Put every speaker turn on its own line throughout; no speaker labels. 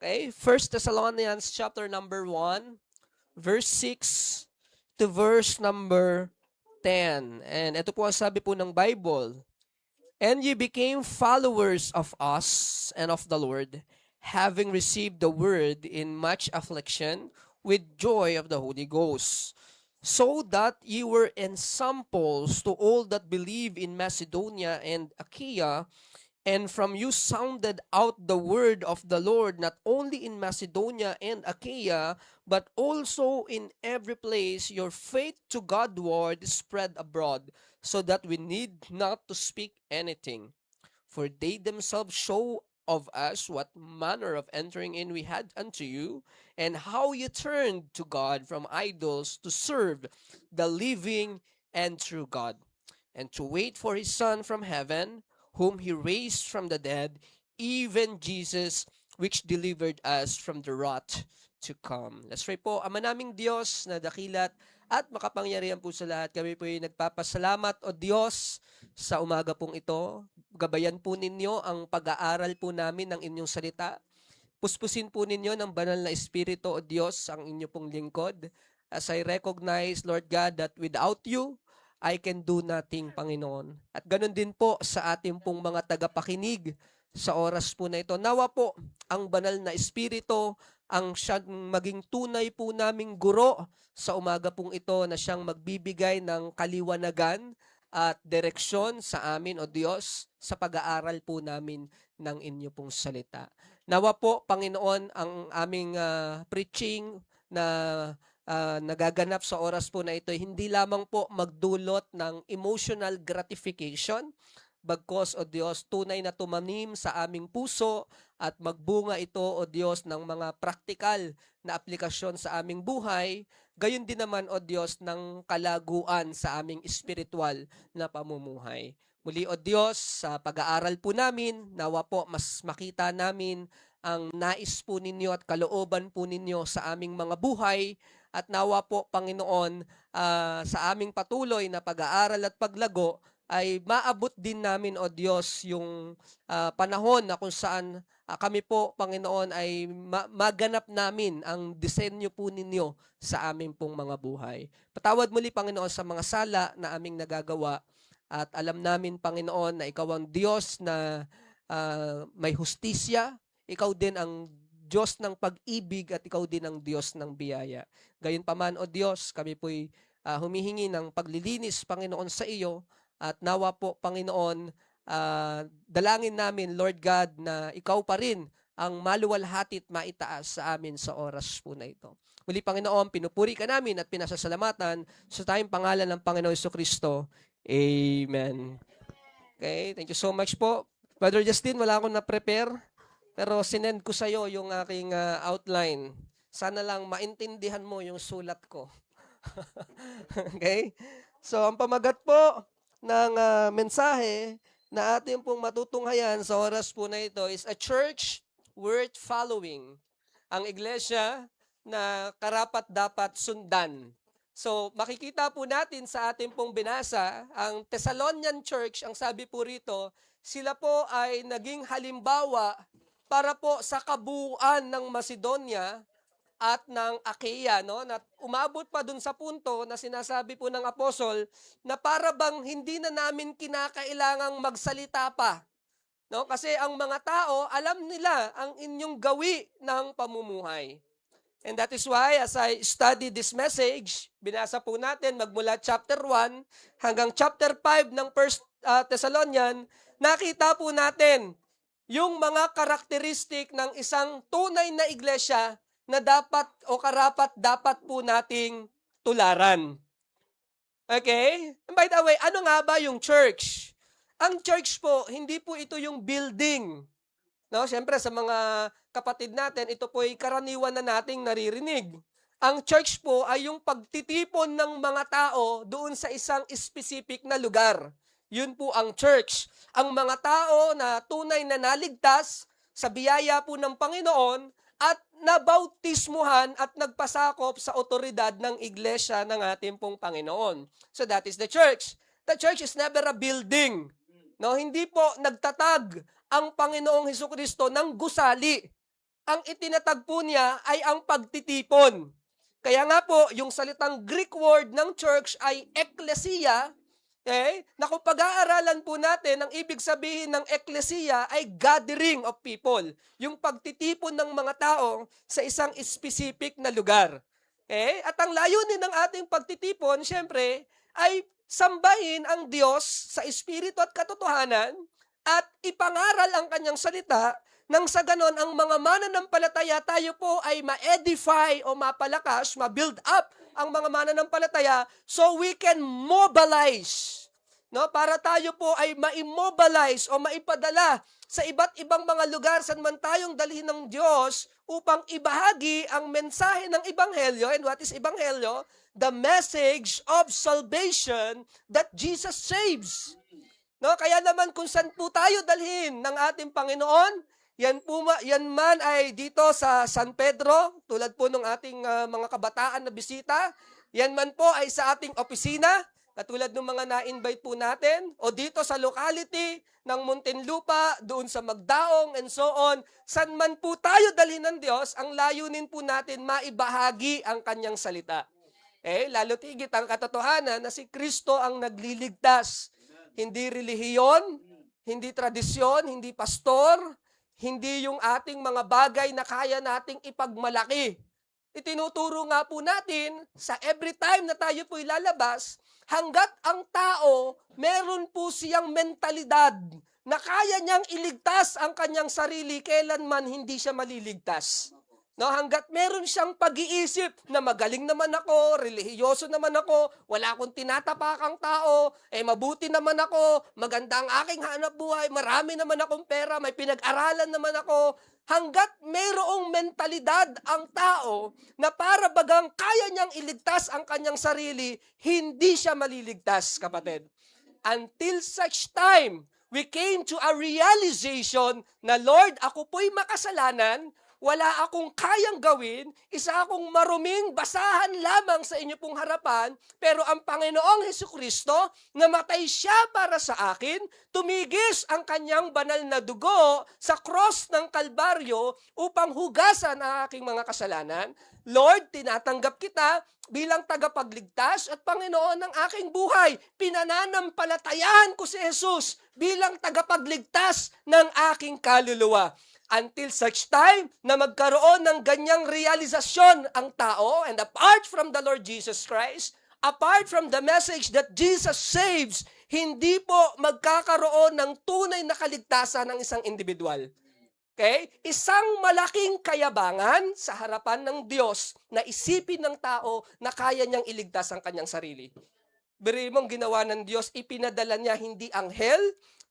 Okay? First Thessalonians chapter number 1, verse 6 to verse number 10. And ito po ang sabi po ng Bible. And ye became followers of us and of the Lord, having received the word in much affliction with joy of the Holy Ghost, so that ye were ensamples to all that believe in Macedonia and Achaia. And from you sounded out the word of the Lord, not only in Macedonia and Achaia, but also in every place. Your faith to Godward spread abroad, so that we need not to speak anything. For they themselves show of us what manner of entering in we had unto you, and how you turned to God from idols to serve the living and true God, and to wait for his Son from heaven, whom he raised from the dead, even Jesus, which delivered us from the wrath to come. Let's pray po. Ama naming Diyos na dakilat at makapangyarihan po sa lahat, kami po ay nagpapasalamat o Diyos sa umaga pong ito. Gabayan po ninyo ang pag-aaral po namin ng inyong salita. Puspusin po ninyo ng banal na Espiritu o Diyos ang inyo pong lingkod. As I recognize, Lord God, that without you, I can do nothing, Panginoon. At ganun din po sa ating pong mga tagapakinig sa oras po na ito. Nawa po ang banal na Espiritu ang siyang maging tunay po naming guro sa umaga pong ito na siyang magbibigay ng kaliwanagan at direksyon sa amin, o Diyos, sa pag-aaral po namin ng inyo pong salita. Nawa po, Panginoon, ang aming preaching na nagaganap sa oras po na ito, hindi lamang po magdulot ng emotional gratification, bagkos, o Diyos, tunay na tumanim sa aming puso at magbunga ito, o Diyos, ng mga praktikal na aplikasyon sa aming buhay, gayon din naman, o Diyos, ng kalaguan sa aming espiritual na pamumuhay. Muli, o Diyos, sa pag-aaral po namin, nawa po mas makita namin ang nais po ninyo at kalooban po ninyo sa aming mga buhay, at nawa po, Panginoon, sa aming patuloy na pag-aaral at paglago, ay maabot din namin, o Diyos, yung panahon na kung saan kami po, Panginoon, ay maganap namin ang disenyo po ninyo sa aming pong mga buhay. Patawad muli, Panginoon, sa mga sala na aming nagagawa, at alam namin, Panginoon, na Ikaw ang Diyos na may hustisya, Ikaw din ang Diyos ng pag-ibig, at Ikaw din ang Diyos ng biyaya. Gayunpaman, o Diyos, kami po'y humihingi ng paglilinis, Panginoon, sa iyo. At nawa po, Panginoon, dalangin namin, Lord God, na Ikaw pa rin ang maluwalhati at maitaas sa amin sa oras po na ito. Muli, Panginoon, pinupuri ka namin at pinasasalamatan sa tayong pangalan ng Panginoon Jesucristo. Amen. Okay, thank you so much po. Brother Justin, wala akong na-prepare, pero sinend ko sa'yo yung aking outline. Sana lang maintindihan mo yung sulat ko. Okay? So, ang pamagat po ng mensahe na ating pong matutunghayan sa oras po na ito is a church worth following. Ang iglesia na karapat dapat sundan. So, makikita po natin sa ating pong binasa, ang Thessalonian Church, ang sabi po rito, sila po ay naging halimbawa para po sa kabuuan ng Macedonia at ng Achaia, no? Na umabot pa dun sa punto na sinasabi po ng apostol na para bang hindi na namin kinakailangang magsalita pa, no? Kasi ang mga tao, alam nila ang inyong gawi ng pamumuhay. And that is why, as I study this message, binasa po natin magmula chapter 1 hanggang chapter 5 ng 1 Thessalonian, nakita po natin yung mga karakteristik ng isang tunay na iglesia na dapat o karapat dapat po nating tularan. Okay? And by the way, ano nga ba yung church? Ang church po, hindi po ito yung building. No, siyempre sa mga kapatid natin, ito po ay karaniwan na nating naririnig. Ang church po ay yung pagtitipon ng mga tao doon sa isang specific na lugar. Yun po ang church. Ang mga tao na tunay na naligtas sa biyaya po ng Panginoon at nabautismuhan at nagpasakop sa otoridad ng iglesia ng ating pong Panginoon. So that is the church. The church is never a building. No, hindi po nagtatag ang Panginoong Hesukristo ng gusali. ang itinatag po niya ay ang pagtitipon. Kaya nga po, yung salitang Greek word ng church ay ekklesia, na kung pag-aaralan po natin, ang ibig sabihin ng ekklesia ay gathering of people. Yung pagtitipon ng mga tao sa isang specific na lugar. At ang layunin ng ating pagtitipon, syempre, ay sambahin ang Diyos sa espiritu at katotohanan at ipangaral ang kanyang salita nang sa ganon ang mga mananampalataya tayo po ay ma-edify o mapalakas, ma-build up ang mga mananampalataya so we can mobilize, no, para tayo po ay ma-immobilize o maipadala sa iba't ibang mga lugar saan man tayong dalhin ng Diyos upang ibahagi ang mensahe ng Ebanghelyo. And what is Ebanghelyo? The message of salvation that Jesus saves. No, kaya naman kung saan po tayo dalhin ng ating Panginoon, yan man ay dito sa San Pedro, tulad po ng ating mga kabataan na bisita, yan man po ay sa ating opisina, katulad ng mga na-invite po natin, o dito sa locality ng Muntinlupa, doon sa Magdaong, and so on, saan man po tayo dalhin ng Diyos, ang layunin po natin maibahagi ang kanyang salita. Lalo tigit ang katotohanan na si Kristo ang nagliligtas. Hindi relihiyon, hindi tradisyon, hindi pastor, hindi yung ating mga bagay na kaya nating ipagmalaki. Itinuturo nga po natin sa every time na tayo po ilalabas, hanggat ang tao, meron po siyang mentalidad na kaya niyang iligtas ang kanyang sarili, kailanman hindi siya maliligtas. No, hanggat meron siyang pag-iisip na magaling naman ako, relihiyoso naman ako, wala akong tinatapakang tao, mabuti naman ako, maganda ang aking hanap buhay, marami naman akong pera, may pinag-aralan naman ako, hanggat mayroong mentalidad ang tao na para bagang kaya niyang iligtas ang kanyang sarili, hindi siya maliligtas, kapatid. Until such time, we came to a realization na, Lord, ako po'y makasalanan, wala akong kayang gawin, isa akong maruming basahan lamang sa inyo pong harapan, pero ang Panginoong Hesukristo, namatay siya para sa akin, tumigis ang kanyang banal na dugo sa cross ng Kalbaryo upang hugasan ang aking mga kasalanan. Lord, tinatanggap kita bilang tagapagligtas at Panginoon ng aking buhay. Pinananampalatayahan ko si Jesus bilang tagapagligtas ng aking kaluluwa. Until such time na magkaroon ng ganyang realisasyon ang tao, and apart from the Lord Jesus Christ, apart from the message that Jesus saves, hindi po magkakaroon ng tunay na kaligtasan ng isang individual. Okay? Isang malaking kayabangan sa harapan ng Diyos na isipin ng tao na kaya niyang iligtas ang kanyang sarili. Biri mong ginawa ng Diyos, ipinadala niya hindi anghel,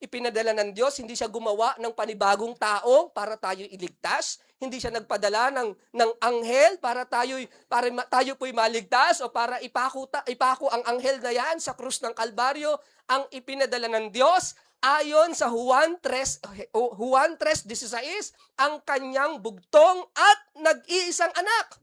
ipinadala ng Diyos, hindi siya gumawa ng panibagong tao para tayo iligtas, hindi siya nagpadala ng anghel para tayo po'y maligtas o para ipako ang anghel na yan sa krus ng Kalbaryo. Ang ipinadala ng Diyos, ayon sa Juan 3:16, ang kanyang bugtong at nag-iisang anak.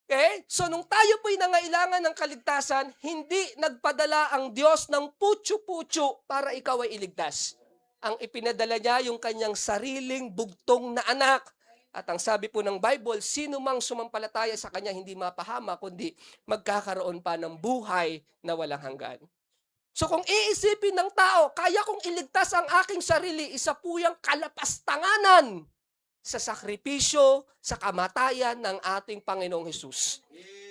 Okay? So, nung tayo po'y nangailangan ng kaligtasan, hindi nagpadala ang Diyos ng putyo-putyo para ikaw ay iligtas. Ang ipinadala niya yung kanyang sariling bugtong na anak. At ang sabi po ng Bible, sino mang sumampalataya sa kanya hindi mapahama, kundi magkakaroon pa ng buhay na walang hanggan. So kung iisipin ng tao, kaya kong iligtas ang aking sarili, isa po yung kalapastanganan sa sakripisyo, sa kamatayan ng ating Panginoong Hesus.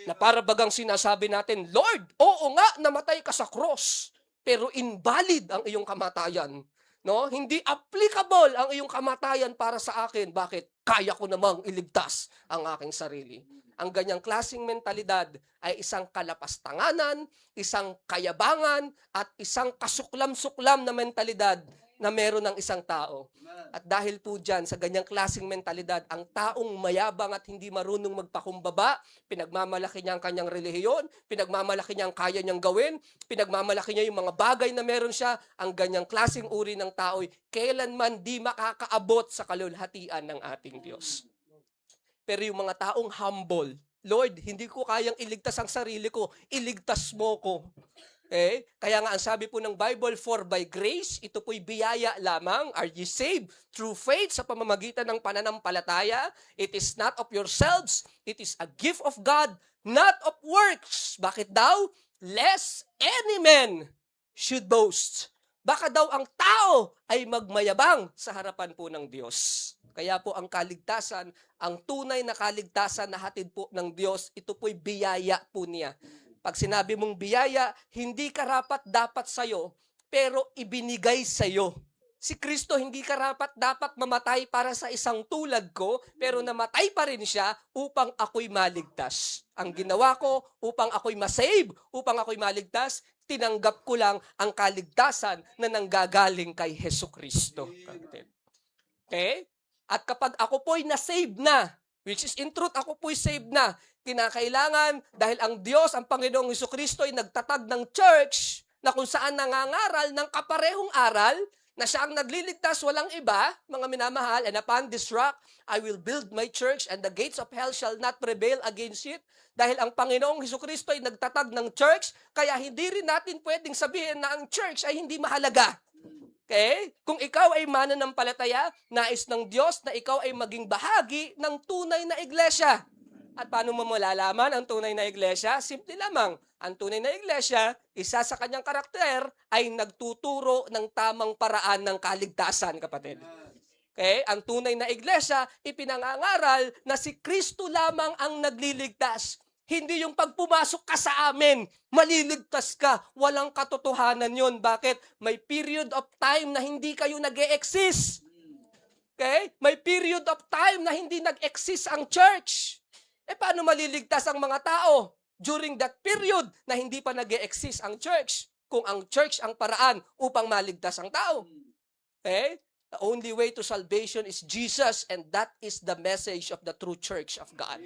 Na para bagang sinasabi natin, Lord, oo nga, namatay ka sa cross, pero invalid ang iyong kamatayan. No? Hindi applicable ang iyong kamatayan para sa akin. Bakit? Kaya ko namang iligtas ang aking sarili. Ang ganyang klaseng mentalidad ay isang kalapastanganan, isang kayabangan, at isang kasuklam-suklam na mentalidad na meron ng isang tao. At dahil po dyan, sa ganyang klaseng mentalidad, ang taong mayabang at hindi marunong magpakumbaba, pinagmamalaki niya ang kanyang relihiyon, pinagmamalaki niya ang kaya niyang gawin, pinagmamalaki niya yung mga bagay na meron siya, ang ganyang klaseng uri ng tao'y kailanman di makakaabot sa kalulhatian ng ating Diyos. Pero yung mga taong humble, Lord, hindi ko kayang iligtas ang sarili ko, iligtas mo ko. Kaya nga ang sabi po ng Bible, for by grace, ito po'y biyaya lamang. Are ye saved through faith sa pamamagitan ng pananampalataya? It is not of yourselves, it is a gift of God, not of works. Bakit daw? Lest any man should boast. Baka daw ang tao ay magmayabang sa harapan po ng Diyos. Kaya po ang kaligtasan, ang tunay na kaligtasan na hatid po ng Diyos, ito po'y biyaya po niya. Pag sinabi mong biyaya, hindi karapat dapat sa'yo, pero ibinigay sa'yo. Si Kristo hindi karapat dapat mamatay para sa isang tulad ko, pero namatay pa rin siya upang ako'y maligtas. Ang ginawa ko upang ako'y masave, upang ako'y maligtas, tinanggap ko lang ang kaligtasan na nanggagaling kay Hesus Kristo. Okay? At kapag ako po'y na-save na, which is in truth, ako po'y saved na, kinakailangan, dahil ang Diyos, ang Panginoong Hesus Kristo ay nagtatag ng church na kung saan nangangaral ng kaparehong aral, na siya ang nagliligtas, walang iba, mga minamahal, and upon this rock, I will build my church, and the gates of hell shall not prevail against it. Dahil ang Panginoong Hesus Kristo ay nagtatag ng church, kaya hindi rin natin pwedeng sabihin na ang church ay hindi mahalaga. Okay? Kung ikaw ay mananampalataya, nais ng Diyos na ikaw ay maging bahagi ng tunay na iglesia. At paano mo malalaman ang tunay na iglesia? Simple lamang. Ang tunay na iglesia, isa sa kanyang karakter, ay nagtuturo ng tamang paraan ng kaligtasan, kapatid. Okay? Ang tunay na iglesia, ipinangangaral na si Kristo lamang ang nagliligtas. Hindi yung pagpumasok ka sa amin, maliligtas ka. Walang katotohanan yun. Bakit? May period of time na hindi kayo nag-e-exist. Okay? May period of time na hindi nag-exist ang church. Paano maliligtas ang mga tao during that period na hindi pa nag-e-exist ang church? Kung ang church ang paraan upang maligtas ang tao. Okay? The only way to salvation is Jesus, and that is the message of the true church of God.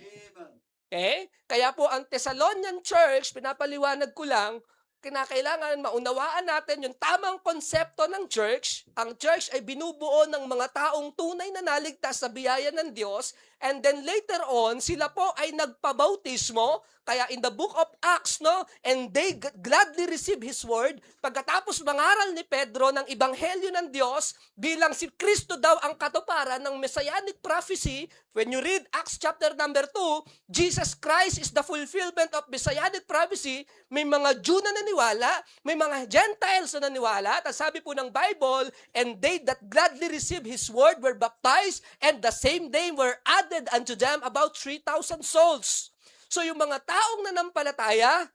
Okay? Kaya po ang Thessalonian church, pinapaliwanag ko lang, kinakailangan maunawaan natin yung tamang konsepto ng church. Ang church ay binubuo ng mga taong tunay na naligtas sa biyaya ng Diyos, and then later on, sila po ay nagpabautismo. Kaya in the book of Acts, no, and they gladly receive His word. Pagkatapos mangaral ni Pedro ng ebanghelyo ng Diyos, bilang si Kristo daw ang katuparan ng messianic prophecy, when you read Acts chapter number 2, Jesus Christ is the fulfillment of messianic prophecy. May mga Jew na naniwala, may mga Gentiles na naniwala. At sabi po ng Bible, and they that gladly receive His word were baptized, and the same day were added unto them about 3,000 souls. So yung mga taong nanampalataya,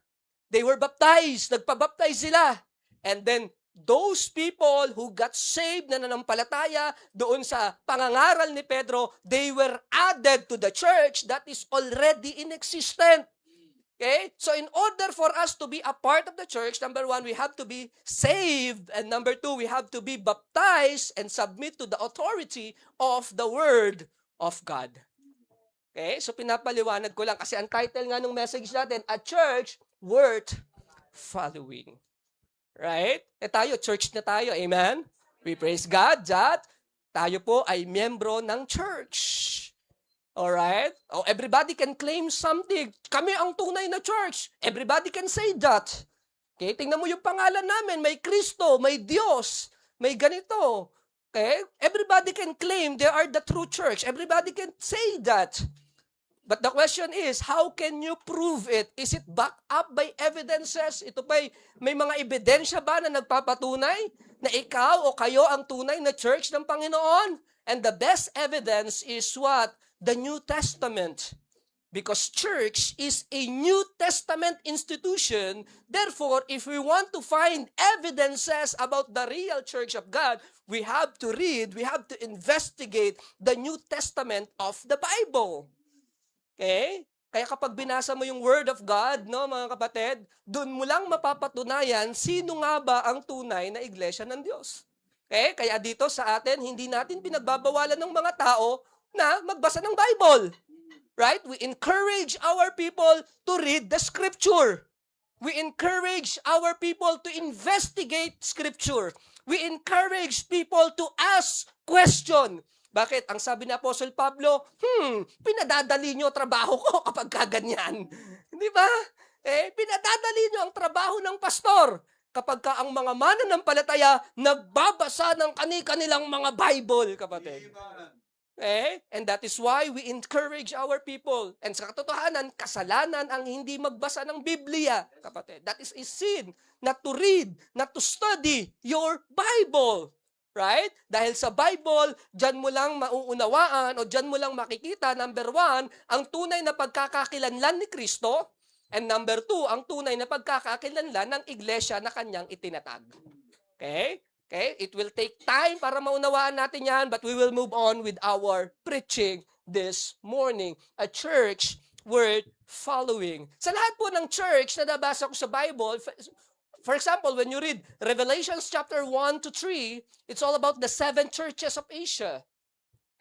they were baptized, nagpabaptize sila. And then those people who got saved na nanampalataya doon sa pangangaral ni Pedro, they were added to the church that is already inexistent. Okay? So in order for us to be a part of the church, number one, we have to be saved. And number two, we have to be baptized and submit to the authority of the Word of God. Okay? So pinapaliwanag ko lang kasi ang title nga ng message natin, A Church Worth Following. Right? Tayo, church na tayo. Amen? We praise God that tayo po ay miyembro ng church. Alright? Oh, everybody can claim something. Kami ang tunay na church. Everybody can say that. Okay? Tingnan mo yung pangalan namin. May Kristo, may Diyos, may ganito. Okay? Everybody can claim they are the true church. Everybody can say that. But the question is, how can you prove it? Is it backed up by evidences? Ito ba'y may mga ebidensya ba na nagpapatunay na ikaw o kayo ang tunay na church ng Panginoon? And the best evidence is what? The New Testament. Because church is a New Testament institution. Therefore, if we want to find evidences about the real church of God, we have to read, we have to investigate the New Testament of the Bible. Okay? Kaya kapag binasa mo yung Word of God, no, mga kapatid, doon mo lang mapapatunayan sino nga ba ang tunay na iglesia ng Diyos. Okay? Kaya dito sa atin, hindi natin pinagbabawalan ng mga tao na magbasa ng Bible. Right? We encourage our people to read the Scripture. We encourage our people to investigate Scripture. We encourage people to ask question. Bakit? Ang sabi ni Apostle Pablo, pinadadali nyo trabaho ko kapag kaganyan. Di ba? Pinadadali nyo ang trabaho ng pastor kapag ka ang mga mananampalataya nagbabasa ng kanilang mga Bible, kapatid. And that is why we encourage our people. And sa katotohanan, kasalanan ang hindi magbasa ng Biblia, kapatid. That is a sin. Not to read, not to study your Bible. Right? Dahil sa Bible, dyan mo lang mauunawaan o dyan mo lang makikita, number 1, ang tunay na pagkakakilanlan ni Kristo. And number 2, ang tunay na pagkakakilanlan ng iglesia na kanyang itinatag. Okay? Okay? It will take time para maunawaan natin yan, but we will move on with our preaching this morning. A church worth following. Sa lahat po ng church na nabasa ko sa Bible, for example, when you read Revelations chapter 1 to 3, it's all about the 7 churches of Asia.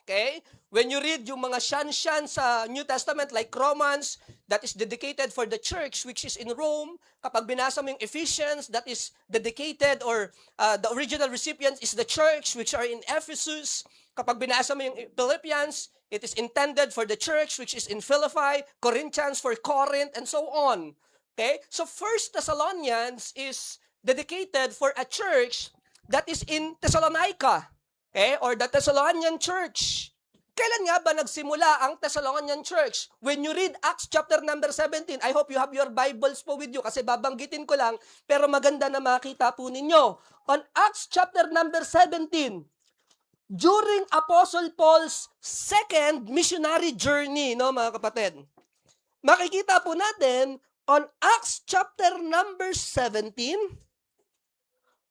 Okay? When you read yung mga shan-shan sa New Testament like Romans, that is dedicated for the church which is in Rome. Kapag binasa mo yung Ephesians, that is dedicated or the original recipient is the church which are in Ephesus. Kapag binasa mo yung Philippians, it is intended for the church which is in Philippi, Corinthians for Corinth, and so on. Okay? So 1 Thessalonians is dedicated for a church that is in Thessalonica. Okay? Or the Thessalonian church. Kailan nga ba nagsimula ang Thessalonian church? When you read Acts chapter number 17, I hope you have your Bibles po with you kasi babanggitin ko lang, pero maganda na makita po ninyo. On Acts chapter number 17, during Apostle Paul's second missionary journey, no mga kapatid, makikita po natin on Acts chapter number 17,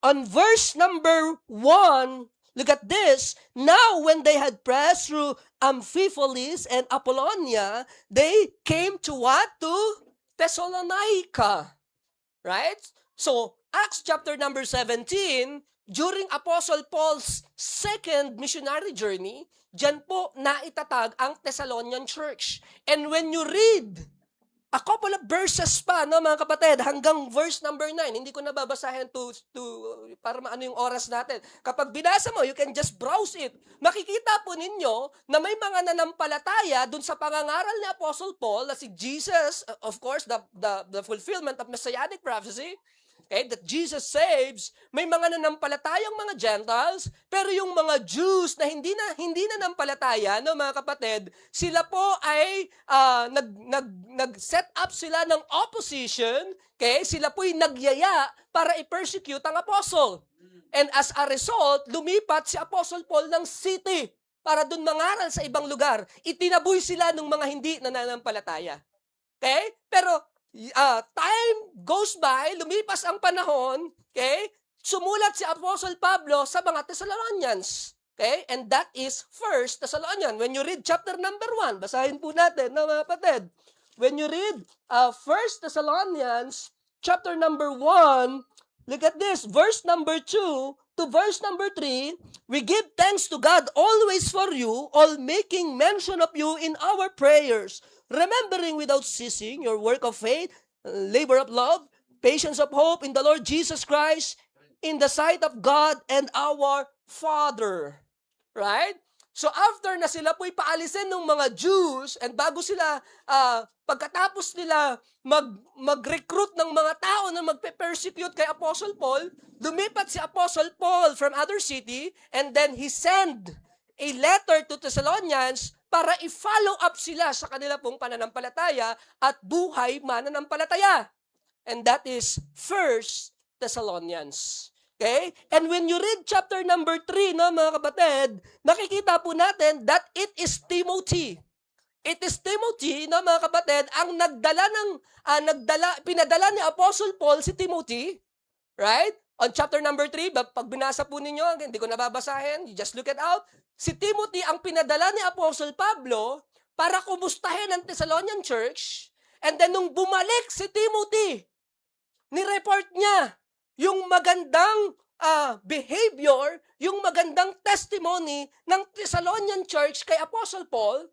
on verse number 1, look at this. Now, when they had passed through Amphipolis and Apollonia, they came to what? To Thessalonica. Right? So, Acts chapter number 17, during Apostle Paul's second missionary journey, dyan po naitatag ang Thessalonian church. And when you read a couple of verses pa, no, mga kapatid, hanggang verse number 9. Hindi ko nababasahin para maano yung oras natin. Kapag binasa mo, you can just browse it. Makikita po ninyo na may mga nanampalataya dun sa pangangaral ni Apostle Paul na si Jesus, of course, the fulfillment of Messianic prophecy, okay, that Jesus saves, may mga nanampalatayang mga Gentiles, pero yung mga Jews na hindi nanampalataya, no, mga kapatid, sila po ay nag-set up sila ng opposition, okay, sila po ay nagyaya para i-persecute ang apostle. And as a result, lumipat si Apostle Paul ng city para dun mangaral sa ibang lugar. Itinaboy sila ng mga hindi nananampalataya. Okay? Pero time goes by, lumipas ang panahon, okay? Sumulat si Apostle Pablo sa mga Thessalonians. Okay? And that is 1 Thessalonians. When you read chapter number 1, basahin po natin, no, mga kapatid. When you read 1 Thessalonians chapter number 1, look at this, verse number 2 to verse number 3, we give thanks to God always for you, all making mention of you in our prayers, remembering without ceasing your work of faith, labor of love, patience of hope in the Lord Jesus Christ, in the sight of God and our Father. Right? So after na sila po'y paalisin ng mga Jews, and bago sila, pagkatapos nila mag-recruit ng mga tao na magpe-persecute kay Apostle Paul, lumipat si Apostle Paul from other city, and then he sent a letter to Thessalonians para i-follow up sila sa kanila pong pananampalataya at buhay mananampalataya. And that is 1 Thessalonians. Okay? And when you read chapter number 3, no, mga kapatid, makikita po natin that it is Timothy. It is Timothy, no, mga kapatid, ang pinadala ni Apostle Paul si Timothy, right? On chapter number 3, pag binasa po ninyo, hindi ko nababasahin, you just look it out. Si Timothy ang pinadala ni Apostle Pablo para kumustahin ang Thessalonian church. And then nung bumalik si Timothy, ni-report niya yung magandang behavior, yung magandang testimony ng Thessalonian church kay Apostle Paul.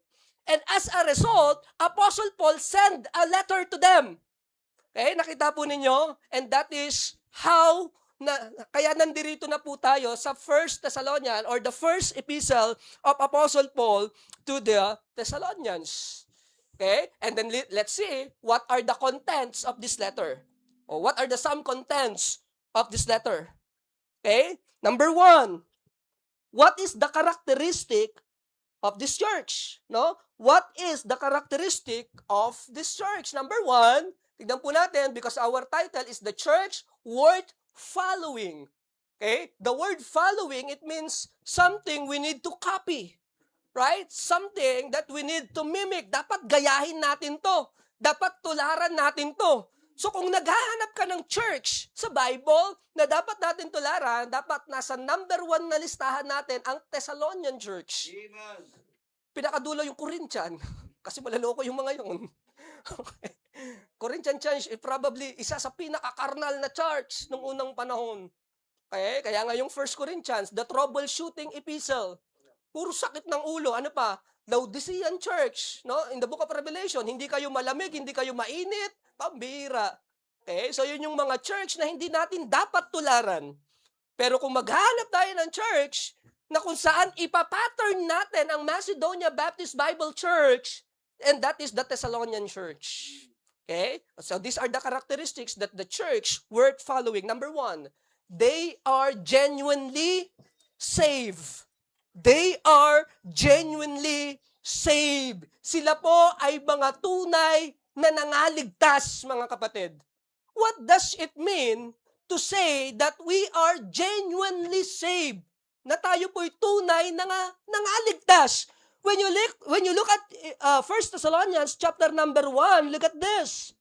And as a result, Apostle Paul sent a letter to them. Okay, nakita po ninyo? And that is how kaya nandirito na po tayo sa 1 Thessalonians or the first epistle of Apostle Paul to the Thessalonians. Okay? And then let's see what are the contents of this letter. Or what are the some contents of this letter? Okay? Number 1, what is the characteristic of this church? No? What is the characteristic of this church? Number 1, tignan po natin because our title is the church worth following. Okay? The word following, it means something we need to copy. Right? Something that we need to mimic. Dapat gayahin natin to. Dapat tularan natin to. So kung naghahanap ka ng church sa Bible na dapat natin tularan, dapat nasa number 1 na listahan natin ang Thessalonian Church.
Amen.
Pinakadulo yung Corinthian. Kasi malaloko yung mga yun. Okay. Corinthian Church, probably isa sa pinaka-carnal na church nung unang panahon. Okay? Kaya nga yung 1 Corinthians, the troubleshooting epistle. Puro sakit ng ulo. Ano pa? Laodicean Church. No? In the book of Revelation, hindi kayo malamig, hindi kayo mainit. Pambira. Okay? So yun yung mga church na hindi natin dapat tularan. Pero kung maghanap tayo ng church na kung saan ipapattern natin ang Macedonia Baptist Bible Church, and that is the Thessalonian Church. Okay? So these are the characteristics that the church worth following. Number 1, they are genuinely saved. They are genuinely saved. Sila po ay mga tunay na nangaligtas, mga kapatid. What does it mean to say that we are genuinely saved? Na tayo po'y tunay na nangaligtas. When you look at 1 Thessalonians chapter number 1, look at this.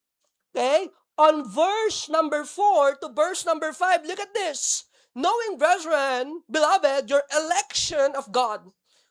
Okay? On verse number 4 to verse number 5, look at this. Knowing, brethren, beloved, your election of God,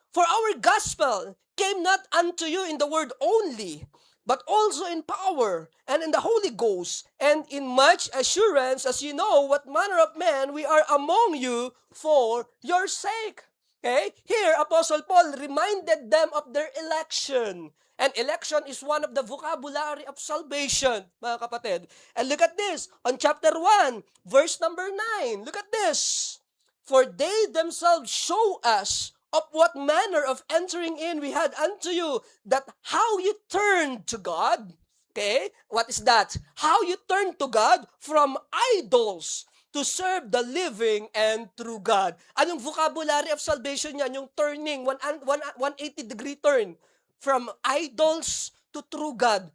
for our gospel came not unto you in the word only, but also in power and in the Holy Ghost, and in much assurance, as you know what manner of men we are among you for your sake. Okay? Here, Apostle Paul reminded them of their election. And election is one of the vocabulary of salvation, mga kapatid. And look at this, on chapter 1, verse number 9. Look at this. For they themselves show us of what manner of entering in we had unto you, that how you turned to God. Okay? What is that? How you turned to God from idols to serve the living and true God. Anong vocabulary of salvation yan? Yung turning, 180-degree turn. From idols to true God.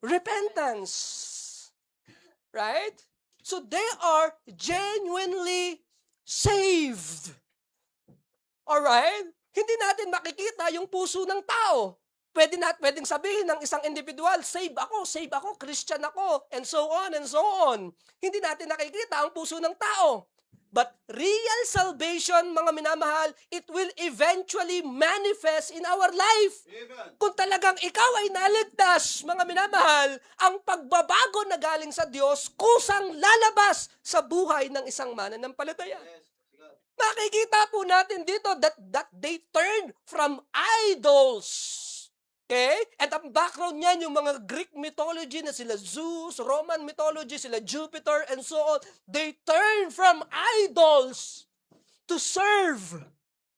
Repentance. Right? So they are genuinely saved. Alright? Hindi natin makikita yung puso ng tao. Pwedeng sabihin ng isang individual, save ako, Christian ako, and so on, and so on. Hindi natin nakikita ang puso ng tao. But real salvation, mga minamahal, it will eventually manifest in our life.
Amen.
Kung talagang ikaw ay naligtas, mga minamahal, ang pagbabago na galing sa Diyos, kusang lalabas sa buhay ng isang mananampalataya.
Yes. God.
Makikita po natin dito that they turned from idols. Okay? At ang background niyan, yung mga Greek mythology na sila Zeus, Roman mythology, sila Jupiter, and so on. They turn from idols to serve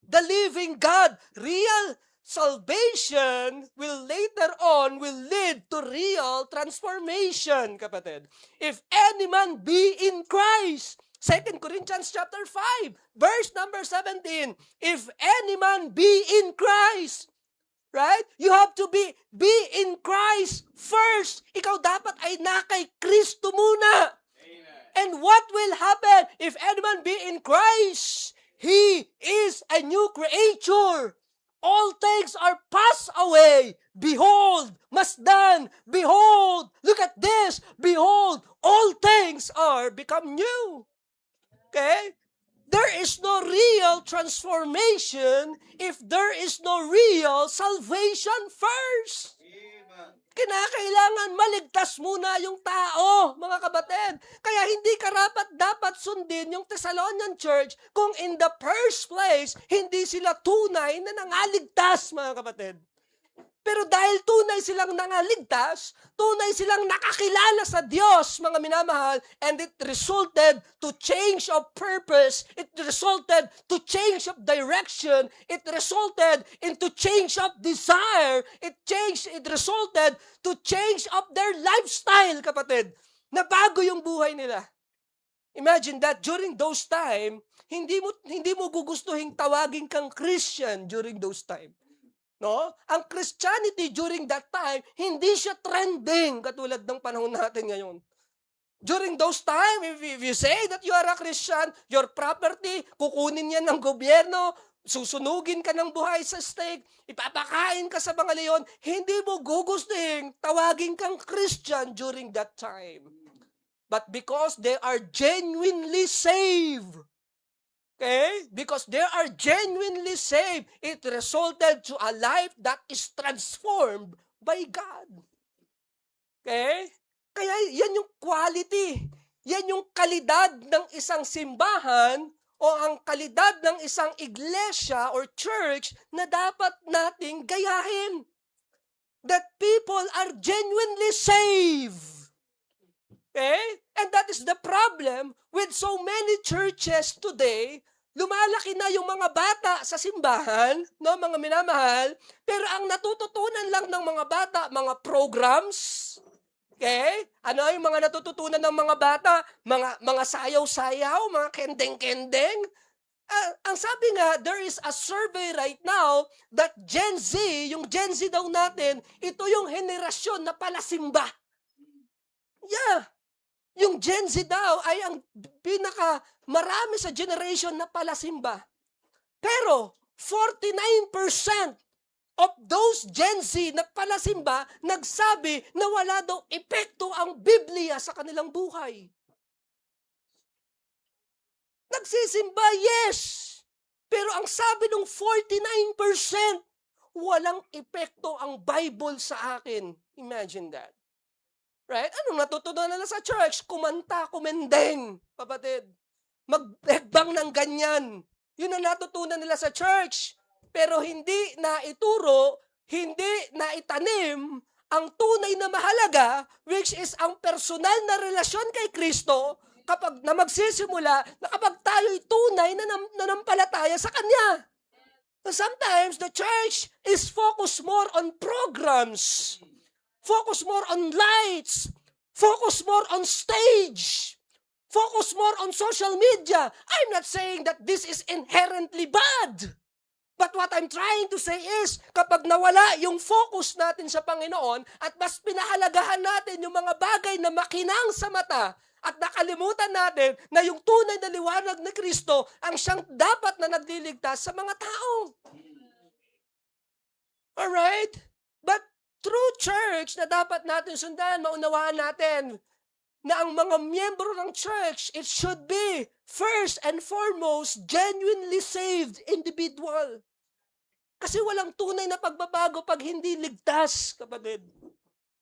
the living God. Real salvation will later on lead to real transformation, kapatid. If any man be in Christ, 2 Corinthians chapter 5, verse number 17, if any man be in Christ, right? You have to be in Christ first. Ikaw dapat ay nakay Kristo muna.
Amen.
And what will happen if anyone be in Christ? He is a new creature. All things are passed away. Behold, must done. Behold, look at this. Behold, all things are become new. Okay? There is no real transformation if there is no real salvation first.
Amen.
Kinakailangan maligtas muna yung tao, mga kapatid. Kaya hindi dapat sundin yung Thessalonian Church kung in the first place, hindi sila tunay na nangaligtas, mga kapatid. Pero dahil tunay silang nangaligtas, tunay silang nakakilala sa Diyos, mga minamahal, and it resulted to change of purpose, it resulted to change of direction, it resulted into change of desire, it resulted to change of their lifestyle, kapatid. Nabago yung buhay nila. Imagine that during those time, hindi mo gugustuhin tawagin kang Christian during those time. No? Ang Christianity during that time, hindi siya trending katulad ng panahon natin ngayon. During those time, if you say that you are a Christian, your property, kukunin yan ng gobyerno, susunugin ka ng buhay sa stake, ipapakain ka sa mga leon, hindi mo gugustuhin tawagin kang Christian during that time. But because they are genuinely saved, okay? Because they are genuinely saved, it resulted to a life that is transformed by God. Okay? Kaya yan yung quality. Yan yung kalidad ng isang simbahan o ang kalidad ng isang iglesia or church na dapat nating gayahin. That people are genuinely saved. Okay? And that is the problem with so many churches today. Lumalaki na yung mga bata sa simbahan, no, mga minamahal, pero ang natututunan lang ng mga bata, mga programs. Okay? Ano yung mga natututunan ng mga bata? Mga sayaw-sayaw, mga kendeng-kendeng. Ang sabi nga, there is a survey right now that Gen Z, yung Gen Z daw natin, ito yung henerasyon na palasimba. Yeah. Yung Gen Z daw ay ang marami sa generation na palasimba. Pero 49% of those Gen Z na palasimba nagsabi na wala daw epekto ang Biblia sa kanilang buhay. Nagsisimba, yes. Pero ang sabi ng 49%, walang epekto ang Bible sa akin. Imagine that. Right? Anong natutunan nila sa church? Kumanta, kumendeng, kapatid. Magbegbang ng ganyan. Yun ang natutunan nila sa church. Pero hindi na ituro, hindi na itanim ang tunay na mahalaga, which is ang personal na relasyon kay Kristo, kapag na magsisimula, na kapag tayo'y tunay na nanampalataya sa Kanya. Sometimes the church is focused more on programs, focus more on lights, focus more on stage, focus more on social media. I'm not saying that this is inherently bad. But what I'm trying to say is, kapag nawala yung focus natin sa Panginoon at mas pinahalagahan natin yung mga bagay na makinang sa mata at nakalimutan natin na yung tunay na liwanag ni Kristo ang siyang dapat na nagliligtas sa mga tao. Alright? But true church na dapat natin sundan, maunawaan natin na ang mga miyembro ng church, it should be first and foremost genuinely saved individual. Kasi walang tunay na pagbabago pag hindi ligtas, kapatid.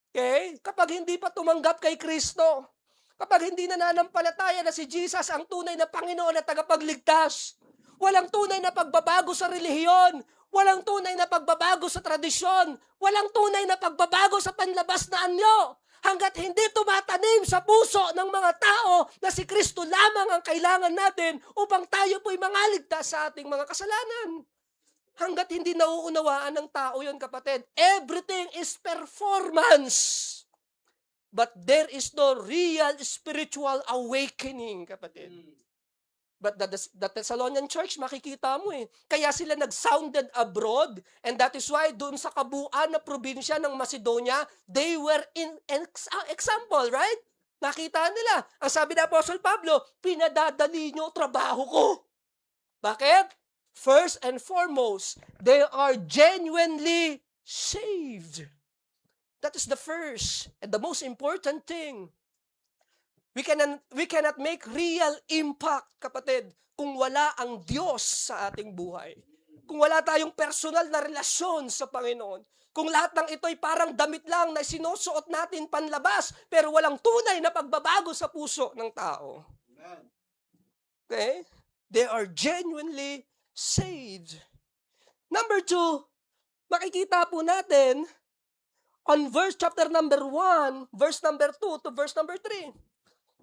Okay? Kapag hindi pa tumanggap kay Kristo, kapag hindi nananampalataya na si Jesus ang tunay na Panginoon at tagapagligtas, walang tunay na pagbabago sa relihiyon, walang tunay na pagbabago sa tradisyon, walang tunay na pagbabago sa panlabas na anyo, hanggat hindi tumatanim sa puso ng mga tao na si Kristo lamang ang kailangan natin upang tayo po'y mangaligtas sa ating mga kasalanan. Hanggat hindi nauunawaan ng tao yon, kapatid, everything is performance. But there is no real spiritual awakening, kapatid. But the Thessalonian church, makikita mo kaya sila nag-sounded abroad, and that is why doon sa kabuuan na probinsya ng Macedonia, they were in example, right? Nakita nila. Ang sabi ni Apostle Pablo, pinadadali nyo trabaho ko. Bakit? First and foremost, they are genuinely saved. That is the first and the most important thing. We cannot make real impact, kapatid, kung wala ang Diyos sa ating buhay. Kung wala tayong personal na relasyon sa Panginoon. Kung lahat ng ito'y parang damit lang na sinusuot natin panlabas, pero walang tunay na pagbabago sa puso ng tao. Okay? They are genuinely saved. Number 2, makikita po natin on chapter number 1, verse number 2 to verse number 3.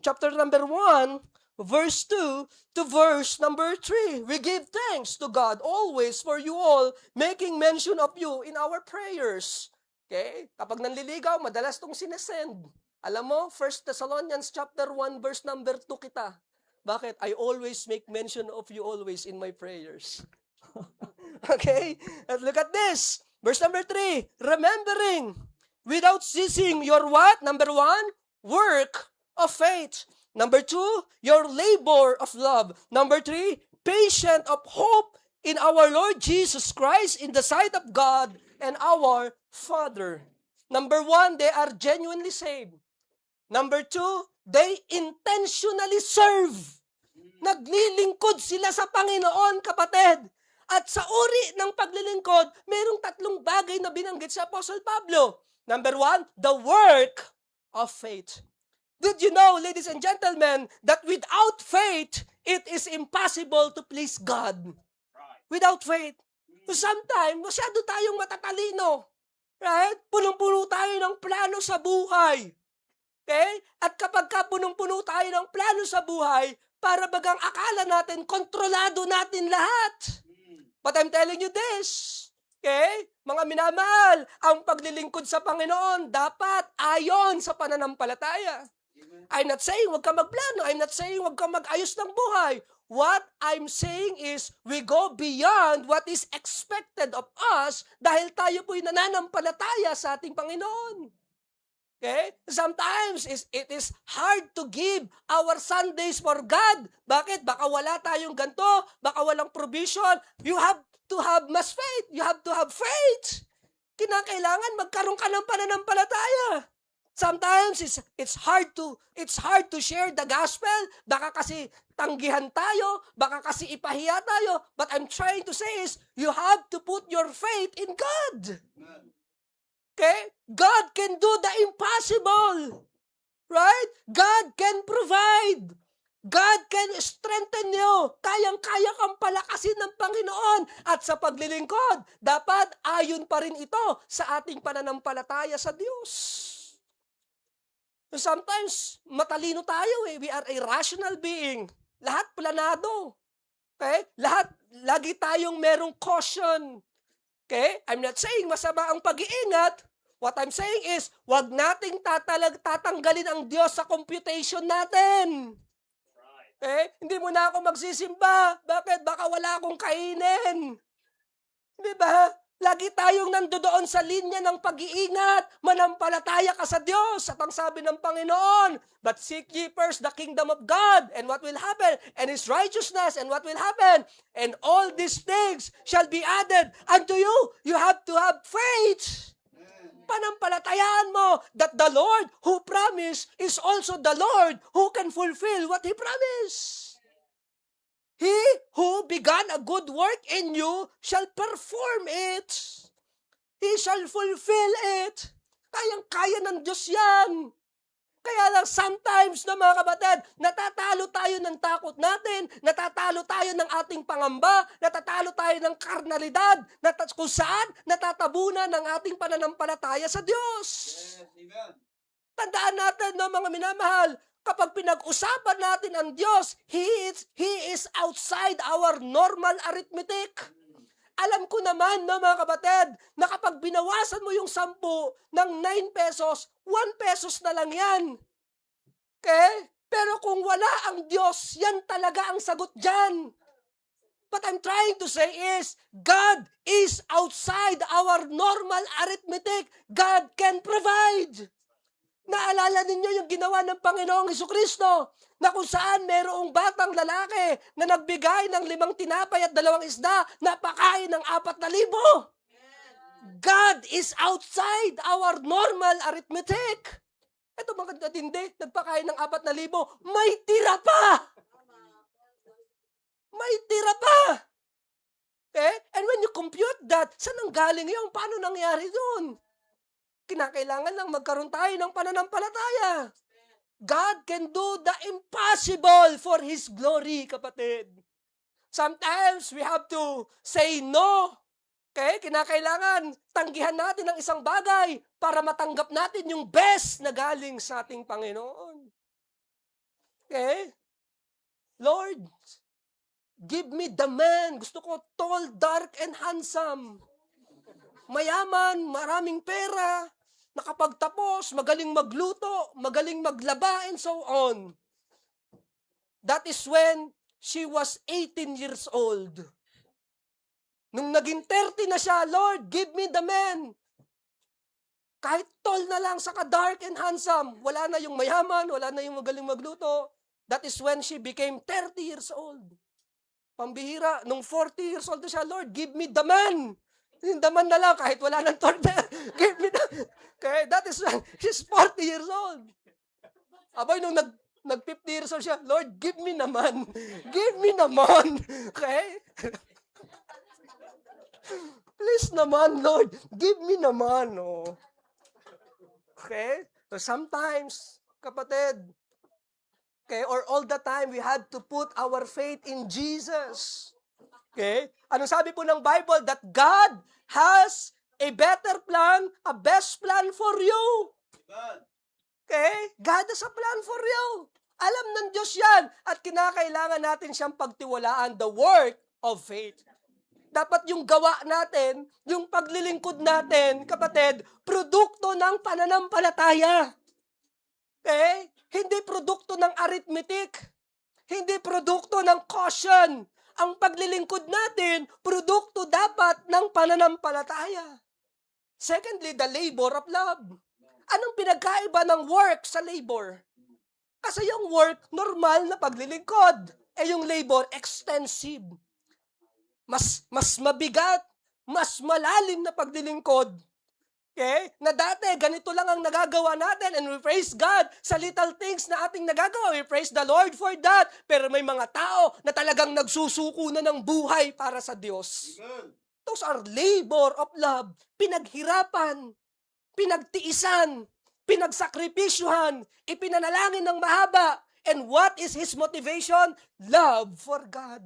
Chapter number 1, verse 2 to verse number 3. We give thanks to God always for you all, making mention of you in our prayers. Okay? Kapag nanliligaw, madalas tong sinesend. Alam mo, 1 Thessalonians chapter 1, verse number 2 kita. Bakit? I always make mention of you always in my prayers. Okay? Let's look at this. Verse number 3, remembering without ceasing your what? Number 1, work of faith. Number 2, your labor of love. Number 3, patient of hope in our Lord Jesus Christ in the sight of God and our Father. Number 1, they are genuinely saved. Number 2, they intentionally serve. Naglilingkod sila sa Panginoon, kapatid. At sa uri ng paglilingkod, mayroong 3 bagay na binanggit sa Apostle Pablo. Number 1, the work of faith. Did you know, ladies and gentlemen, that without faith, it is impossible to please God? Without faith. So sometimes, masyado tayong matatalino. Right? Punong-puno tayo ng plano sa buhay. Okay? At kapag punong-puno tayo ng plano sa buhay, para bagang akala natin, kontrolado natin lahat. But I'm telling you this, okay? Mga minamahal, ang paglilingkod sa Panginoon dapat ayon sa pananampalataya. I'm not saying huwag ka magplano. I'm not saying huwag ka mag-ayos ng buhay. What I'm saying is, we go beyond what is expected of us dahil tayo po'y nananampalataya sa ating Panginoon. Okay? Sometimes it is hard to give our Sundays for God. Bakit? Baka wala tayong ganito, baka walang provision. You have to have mas faith. You have to have faith. Kinakailangan magkaroon ka ng pananampalataya. Sometimes it's hard to share the gospel. Baka kasi tanggihan tayo, baka kasi ipahiya tayo. But I'm trying to say is, you have to put your faith in God. Okay? God can do the impossible. Right? God can provide. God can strengthen you. Kayang-kaya kang palakasin ng Panginoon. At sa paglilingkod, dapat ayon pa rin ito sa ating pananampalataya sa Diyos. Sometimes, matalino tayo eh. We are a rational being. Lahat planado. Okay? Lagi tayong merong caution. Okay? I'm not saying masama ang pag-iingat. What I'm saying is, wag nating tatanggalin ang Diyos sa computation natin. Okay? Hindi mo na ako magsisimba. Bakit? Baka wala akong kainin. Di ba? Lagi tayong nandoon sa linya ng pag-iingat. Manampalataya ka sa Diyos. At ang sabi ng Panginoon, but seek ye first the kingdom of God. And what will happen? And His righteousness. And what will happen? And all these things shall be added unto you. You have to have faith. Panampalatayaan mo that the Lord who promised is also the Lord who can fulfill what He promised. He who began a good work in you shall perform it. He shall fulfill it. Kayang-kaya ng Diyos yan. Kaya lang sometimes na mga kapatid, natatalo tayo ng takot natin, natatalo tayo ng ating pangamba, natatalo tayo ng karnalidad, kung saan natatabunan ng ating pananampalataya sa Diyos. Yes, amen. Tandaan natin, no, mga minamahal, kapag pinag-usapan natin ang Diyos, He is outside our normal arithmetic. Alam ko naman, no, mga kapatid, na kapag binawasan mo yung 10 ng 9 pesos, 1 pesos na lang yan. Okay? Pero kung wala ang Diyos, yan talaga ang sagot dyan. What I'm trying to say is, God is outside our normal arithmetic. God can provide. Naalala ninyo yung ginawa ng Panginoong Hesukristo na kung saan merong batang lalaki na nagbigay ng 5 tinapay at 2 isda na pakain ng 4,000. God is outside our normal arithmetic. Ito mga katindi, nagpakain ng 4,000, may tira pa! May tira pa! Okay? And when you compute that, saan ang galing yun? Paano nangyari yun? Kinakailangan lang magkaroon tayo ng pananampalataya. God can do the impossible for His glory, kapatid. Sometimes we have to say no Okay? Kinakailangan tanggihan natin ang isang bagay para matanggap natin yung best na galing sa ating Panginoon. Okay? Lord, give me the man. Gusto ko tall, dark, and handsome. Mayaman, maraming pera, nakapagtapos, magaling magluto, magaling maglaba, and so on. That is when she was 18 years old. Nung naging 30 na siya, Lord, give me the man. Kahit tall na lang, saka dark and handsome. Wala na yung mayaman, wala na yung magaling magluto. That is when she became 30 years old. Pambihira, nung 40 years old na siya, Lord, give me the man. Yung the man na lang, kahit wala nang tall na, give me the... Okay, that is when she's 40 years old. Abay, nung nag 50 years old siya, Lord, give me naman. Give me naman. Okay? Please naman, Lord. Give me naman. Oh. Okay? So sometimes, kapatid, okay, or all the time, we had to put our faith in Jesus. Okay? Anong sabi po ng Bible? That God has a better plan, a best plan for you. Okay? God has a plan for you. Alam ng Diyos yan. At kinakailangan natin siyang pagtiwalaan, the work of faith. Dapat yung gawa natin, yung paglilingkod natin, kapatid, produkto ng pananampalataya. Okay? Hindi produkto ng arithmetic. Hindi produkto ng caution. Ang paglilingkod natin, produkto dapat ng pananampalataya. Secondly, the labor of love. Anong pinagkaiba ng work sa labor? Kasi yung work, normal na paglilingkod. Yung labor, extensive. Mas mabigat, mas malalim na paglilingkod. Okay? Na dati, ganito lang ang nagagawa natin and we praise God sa little things na ating nagagawa. We praise the Lord for that. Pero may mga tao na talagang nagsusuko na ng buhay para sa Diyos. Those are labor of love. Pinaghirapan, pinagtiisan, pinagsakripisyuhan, ipinanalangin ng mahaba. And what is his motivation? Love for God.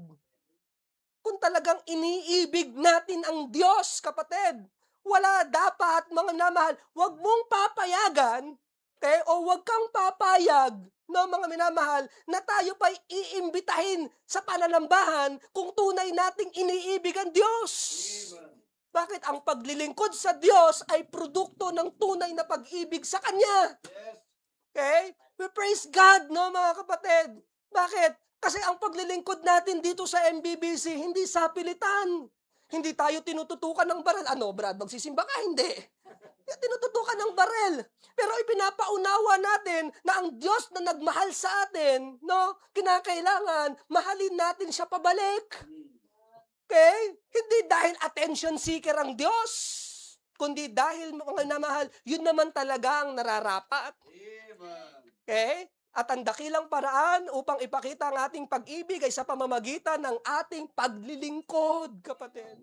Kung talagang iniibig natin ang Diyos, kapatid, wala dapat, mga namahal, wag mong papayagan, okay, o wag kang papayag, no, mga minamahal, na tayo pa'y iimbitahin sa pananambahan kung tunay nating iniibig ang Diyos. Bakit? Ang paglilingkod sa Diyos ay produkto ng tunay na pag-ibig sa Kanya. Okay? We praise God, no, mga kapatid. Bakit? Kasi ang paglilingkod natin dito sa MBBC, hindi sapilitan. Hindi tayo tinututukan ng baril. Ano, Brad, magsisimba ka? Hindi. Tinututukan ng baril. Pero ipinapaunawa natin na ang Diyos na nagmahal sa atin, no, kinakailangan, mahalin natin siya pabalik. Okay? Hindi dahil attention seeker ang Diyos, kundi dahil, mga namahal, yun naman talaga ang nararapat. Okay? At ang dakilang paraan upang ipakita ang ating pag-ibig ay sa pamamagitan ng ating paglilingkod, kapatid.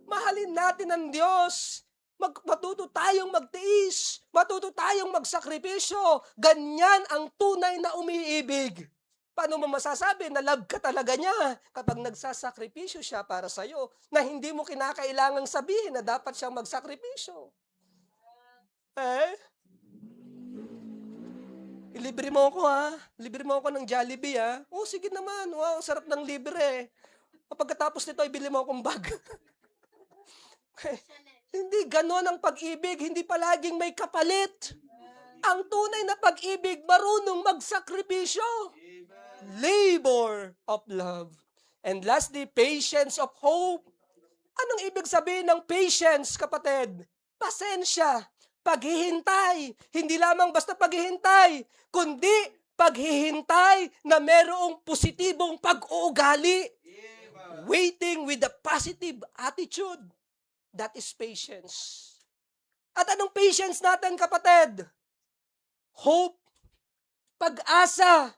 Mahalin natin ang Diyos. Matuto tayong magtiis. Matuto tayong magsakripisyo. Ganyan ang tunay na umiibig. Paano mo masasabi na love ka talaga niya kapag nagsasakripisyo siya para sa'yo na hindi mo kinakailangang sabihin na dapat siyang magsakripisyo? Libre mo ako ha. Libre mo ako ng Jollibee ha. Oh, sige naman. Wow, sarap ng libre. Pagkatapos nito, ibili mo akong bag. Okay. Hindi ganon ang pag-ibig. Hindi palaging may kapalit. Ang tunay na pag-ibig, marunong magsakripisyo. Labor of love. And lastly, patience of hope. Anong ibig sabihin ng patience, kapatid? Pasensya. Paghihintay. Hindi lamang basta paghihintay, kundi paghihintay na merong positibong pag-uugali. Waiting with a positive attitude. That is patience. At anong patience natin, kapatid? Hope. Pag-asa.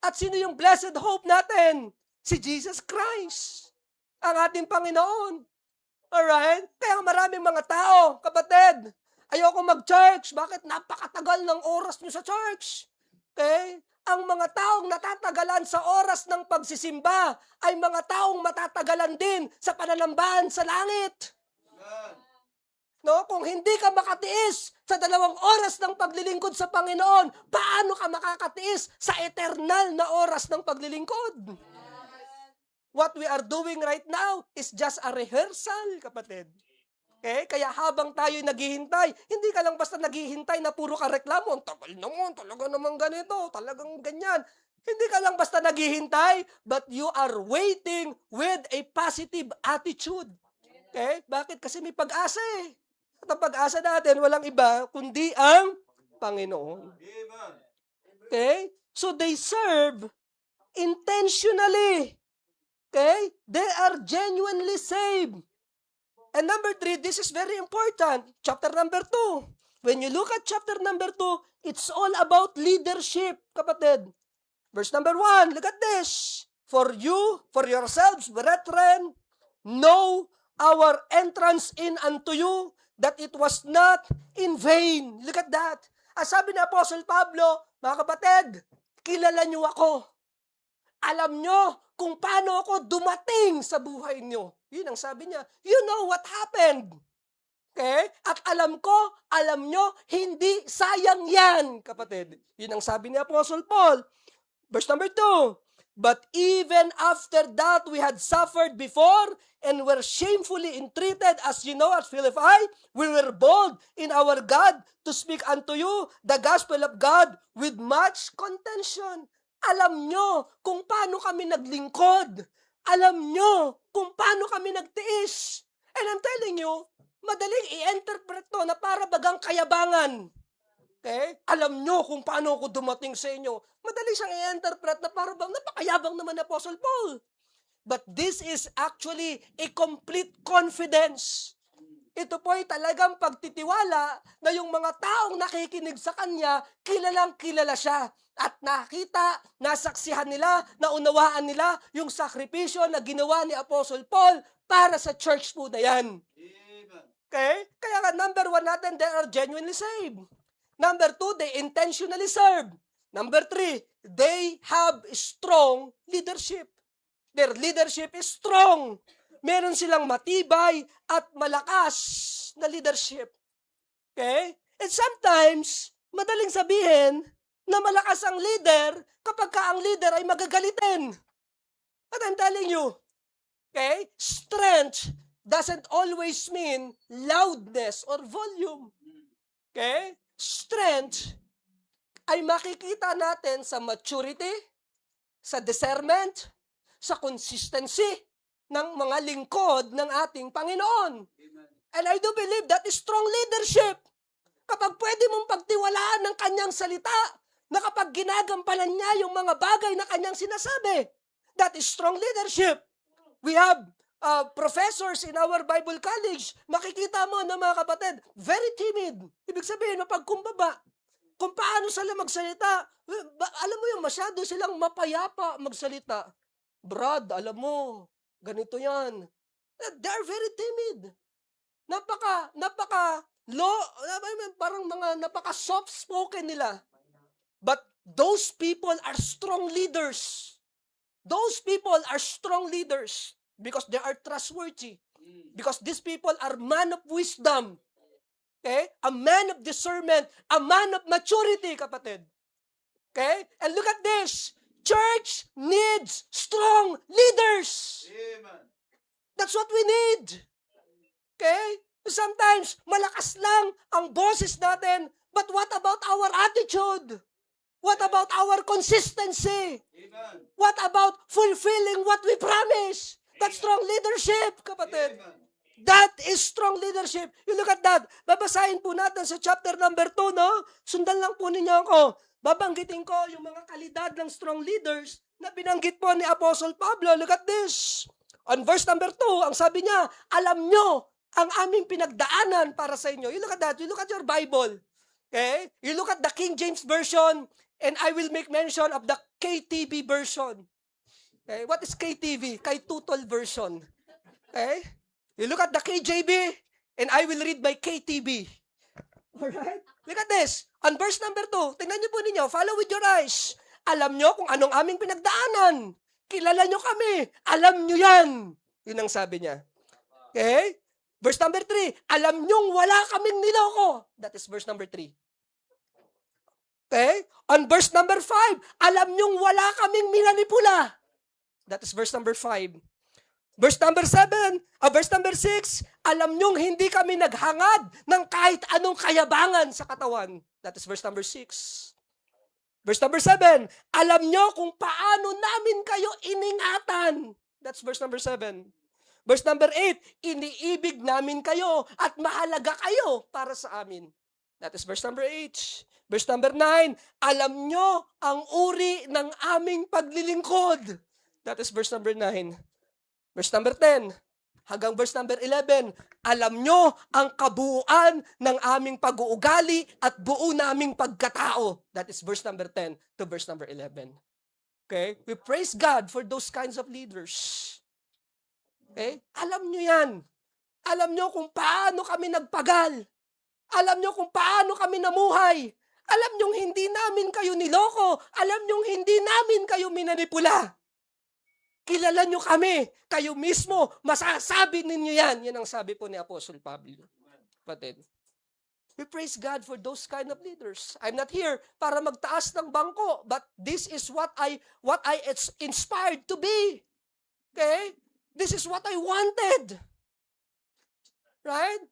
At sino yung blessed hope natin? Si Jesus Christ. Ang ating Panginoon. Alright? Kaya maraming mga tao, kapatid, ayoko mag-church. Bakit? Napakatagal ng oras nyo sa church. Okay? ang mga taong natatagalan sa oras ng pagsisimba ay mga taong matatagalan din sa pananambahan sa langit. No, kung hindi ka makatiis sa 2 oras ng paglilingkod sa Panginoon, paano ka makakatiis sa eternal na oras ng paglilingkod? What we are doing right now is just a rehearsal, kapatid. Okay? Kaya habang tayo naghihintay, hindi ka lang basta naghihintay na puro ka reklamo. Ang tagal naman, talaga naman ganito, talagang ganyan. Hindi ka lang basta naghihintay, but you are waiting with a positive attitude. Okay? Bakit? Kasi may pag-asa eh. At ang pag-asa natin, walang iba, kundi ang Panginoon. Okay? So they serve intentionally. Okay? They are genuinely saved. And number 3, this is very important. Chapter number 2. When you look at chapter number 2, it's all about leadership, kapatid. Verse number 1, look at this. For yourselves, brethren, know our entrance in unto you, that it was not in vain. Look at that. Sabi ni Apostle Pablo, mga kapatid, kilala niyo ako. Alam niyo kung paano ako dumating sa buhay niyo. Yun ang sabi niya. You know what happened. Okay? At alam niyo, hindi sayang yan, kapatid. Yun ang sabi ni Apostle Paul. Verse number 2, but even after that we had suffered before and were shamefully entreated, as you know, at Philippi, we were bold in our God to speak unto you the gospel of God with much contention. Alam nyo kung paano kami naglingkod. Alam nyo kung paano kami nagtiis. And I'm telling you, madaling i-interpret to na para bagang kayabangan. Okay? Alam nyo kung paano ako dumating sa inyo. Madali siyang i-interpret na para bang napakayabang naman ni Apostle Paul. But this is actually a complete confidence. Ito po ay talagang pagtitiwala na yung mga taong nakikinig sa kanya, kilalang kilala siya. At nakita, nasaksihan nila, naunawaan nila yung sakripisyo na ginawa ni Apostle Paul para sa church po na yan. Okay? Kaya nga number 1 natin, they are genuinely saved. Number 2, they intentionally serve. Number 3, they have strong leadership. Their leadership is strong. Meron silang matibay at malakas na leadership. Okay? And sometimes, madaling sabihin na malakas ang leader kapag ka ang leader ay magagalitin. But I'm telling you, okay, strength doesn't always mean loudness or volume. Okay? Strength ay makikita natin sa maturity, sa discernment, sa consistency ng mga lingkod ng ating Panginoon. Amen. And I do believe that is strong leadership. Kapag pwede mong pagtiwalaan ng kanyang salita, na kapag ginagampanan niya yung mga bagay na kanyang sinasabi, that is strong leadership. We have professors in our Bible college, makikita mo na mga kapatid, very timid. Ibig sabihin, mapagkumbaba. Kung paano sila magsalita, alam mo yung masyado silang mapayapa magsalita. Brad, alam mo, ganito yan. They're very timid. Parang mga napaka-soft-spoken nila. But those people are strong leaders. Those people are strong leaders because they are trustworthy. Because these people are man of wisdom. Okay? A man of discernment, a man of maturity, kapatid. Okay? And look at this. Church needs strong leaders. Amen. That's what we need. Okay? Sometimes, malakas lang ang boses natin, but what about our attitude? What about our consistency? Amen. What about fulfilling what we promise? That's strong leadership, kapatid. Amen. That is strong leadership. You look at that. Babasahin po natin sa chapter number 2, no? Sundan lang po ninyo ako. Babanggitin ko yung mga kalidad ng strong leaders na binanggit po ni Apostle Pablo. Look at this. On verse number 2, ang sabi niya, alam nyo ang aming pinagdaanan para sa inyo. You look at that. You look at your Bible. Okay? You look at the King James Version, and I will make mention of the KTV version. Okay? What is KTV? Kay Tutol version. Okay? You look at the KJV, and I will read by KTV. Alright? Look at this. On verse number 2, tingnan niyo po ninyo, follow with your eyes. Alam nyo kung anong aming pinagdaanan. Kilala nyo kami. Alam nyo yan. Yun ang sabi niya. Okay? Verse number 3, alam nyong wala kaming niloko. That is verse number 3. Okay? On verse number 5, alam nyong wala kaming minanipula. That is verse number 5. Verse number 7, verse number 6, alam nyong hindi kami naghangad ng kahit anong kayabangan sa katawan. That is verse number 6. Verse number 7, alam nyo kung paano namin kayo iningatan. That's verse number 7. Verse number 8, iniibig namin kayo at mahalaga kayo para sa amin. That is verse number 8. Verse number 9, alam nyo ang uri ng aming paglilingkod. That is verse number 9. Verse number 10, hanggang verse number 11, alam nyo ang kabuuan ng aming pag-uugali at buo naming pagkatao. That is verse number 10 to verse number 11. Okay? We praise God for those kinds of leaders. Okay? Alam nyo yan. Alam nyo kung paano kami nagpagal. Alam nyo kung paano kami namuhay. Alam nyo hindi namin kayo niloko. Alam nyo hindi namin kayo minanipula. Kilala nyo kami. Kayo mismo, masasabi ninyo yan. Yan ang sabi po ni Apostle Pablo. Kapatid. We praise God for those kind of leaders. I'm not here para magtaas ng bangko, but this is what I inspired to be. Okay? This is what I wanted. Right?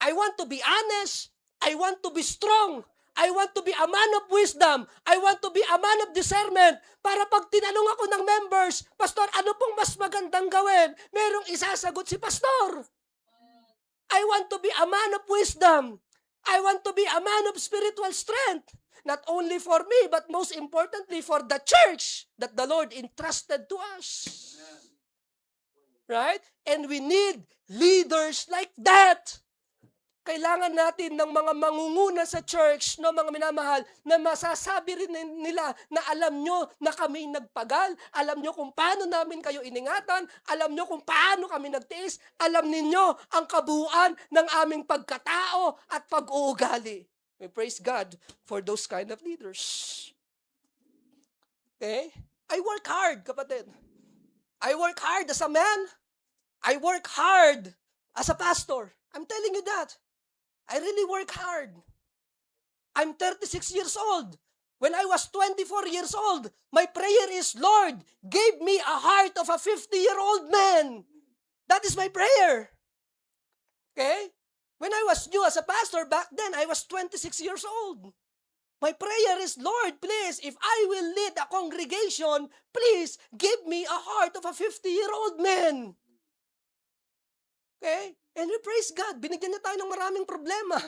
I want to be honest. I want to be strong. I want to be a man of wisdom. I want to be a man of discernment. Para pag tinanong ako ng members, Pastor, ano pong mas magandang gawin? Merong isasagot si Pastor. I want to be a man of wisdom. I want to be a man of spiritual strength. Not only for me, but most importantly for the church that the Lord entrusted to us. Right? And we need leaders like that. Kailangan natin ng mga mangunguna sa church, no, mga minamahal, na masasabi rin nila na alam nyo na kami nagpagal, alam nyo kung paano namin kayo iningatan, alam nyo kung paano kami nagtiis, alam ninyo ang kabuuan ng aming pagkatao at pag-uugali. We praise God for those kind of leaders. Okay? I work hard, kapatid. I work hard as a man. I work hard as a pastor. I'm telling you that. I really work hard. I'm 36 years old. When I was 24 years old, my prayer is, Lord, give me a heart of a 50-year-old man. That is my prayer. Okay? When I was new as a pastor, back then, I was 26 years old. My prayer is, Lord, please, if I will lead a congregation, please give me a heart of a 50-year-old man. Okay? And we praise God. Binigyan niya tayo ng maraming problema.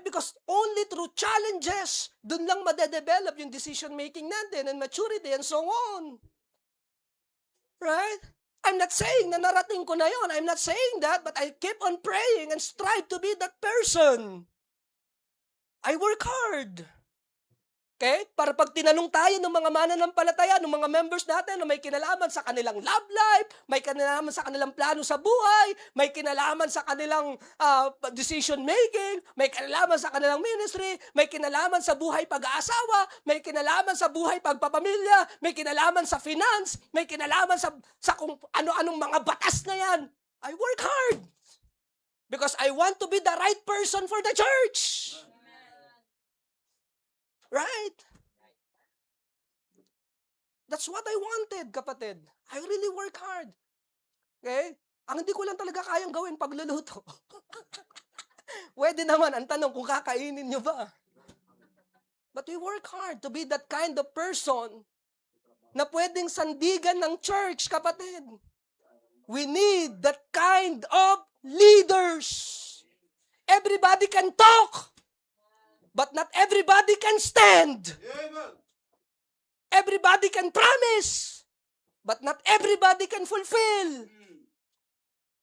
Because only through challenges, dun lang madedevelop yung decision-making natin and maturity and so on. Right? I'm not saying na narating ko na yon. I'm not saying that, but I keep on praying and strive to be that person. I work hard. Okay? Para pag tinanong tayo ng mga mananampalataya, ng mga members natin na may kinalaman sa kanilang love life, may kinalaman sa kanilang plano sa buhay, may kinalaman sa kanilang decision making, may kinalaman sa kanilang ministry, may kinalaman sa buhay pag-aasawa, may kinalaman sa buhay pagpapamilya, may kinalaman sa finance, may kinalaman sa kung ano-anong mga batas na yan. I work hard because I want to be the right person for the church. Right? That's what I wanted, kapatid. I really work hard. Okay? Ang hindi ko lang talaga kayang gawin pagluluto. Pwede naman, ang tanong kung kakainin nyo ba. But we work hard to be that kind of person na pwedeng sandigan ng church, kapatid. We need that kind of leaders. Everybody can talk. But not everybody can stand. Everybody can promise. But not everybody can fulfill.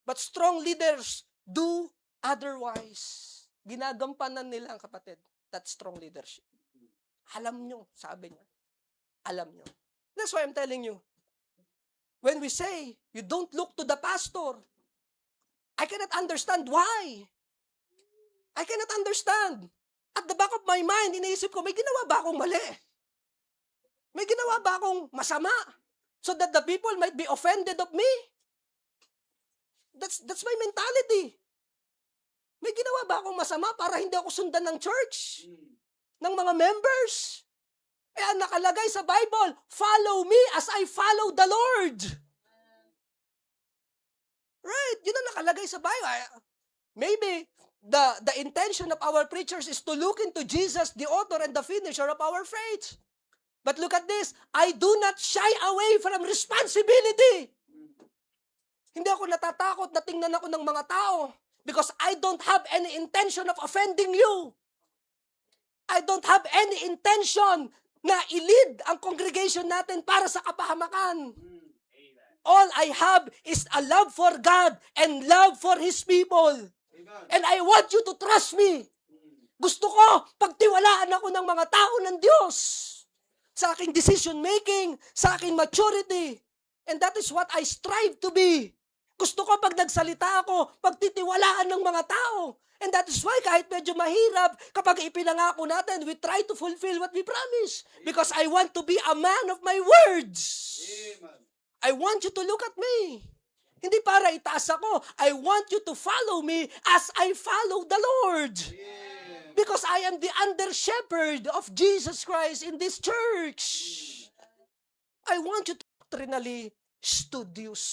But strong leaders do otherwise. Ginagampanan nila, kapatid, that strong leadership. Alam nyo, sabi niya. Alam nyo. That's why I'm telling you. When we say, you don't look to the pastor, I cannot understand why. I cannot understand. At the back of my mind, iniisip ko, may ginawa ba akong mali?
May ginawa ba akong masama so that the people might be offended of me? That's my mentality. May ginawa ba akong masama para hindi ako sundan ng church? Ng mga members? Eh, ang nakalagay sa Bible, follow me as I follow the Lord. Right? Yun ang nakalagay sa Bible. Maybe the intention of our preachers is to look into Jesus, the author and the finisher of our faith. But look at this, I do not shy away from responsibility. Hindi ako natatakot na tingnan ako ng mga tao because I don't have any intention of offending you. I don't have any intention na i-lead ang congregation natin para sa kapahamakan. All I have is a love for God and love for His people. And I want you to trust me. Gusto ko, pagtiwalaan ako ng mga tao ng Diyos sa aking decision making, sa aking maturity. And that is what I strive to be. Gusto ko pag nagsalita ako, pagtitiwalaan ng mga tao. And that is why kahit medyo mahirap, kapag ipinangako natin, we try to fulfill what we promise. Because I want to be a man of my words. I want you to look at me. Hindi para itaas ako. I want you to follow me as I follow the Lord. Because I am the under-shepherd of Jesus Christ in this church. I want you to doctrinally studious.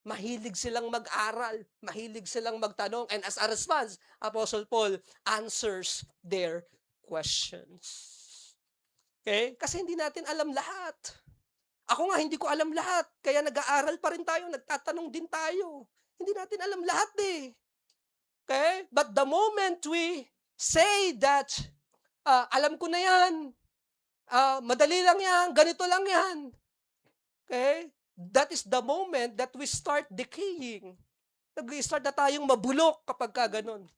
Mahilig silang mag-aral. Mahilig silang magtanong. And as a response, Apostle Paul answers their questions. Okay? Kasi hindi natin alam lahat. Ako nga, hindi ko alam lahat. Kaya nag-aaral pa rin tayo, nagtatanong din tayo. Hindi natin alam lahat eh. Okay? But the moment we say that, alam ko na yan, madali lang yan, ganito lang yan. Okay? That is the moment that we start decaying. Nag-start na tayong mabulok kapag ka ganun.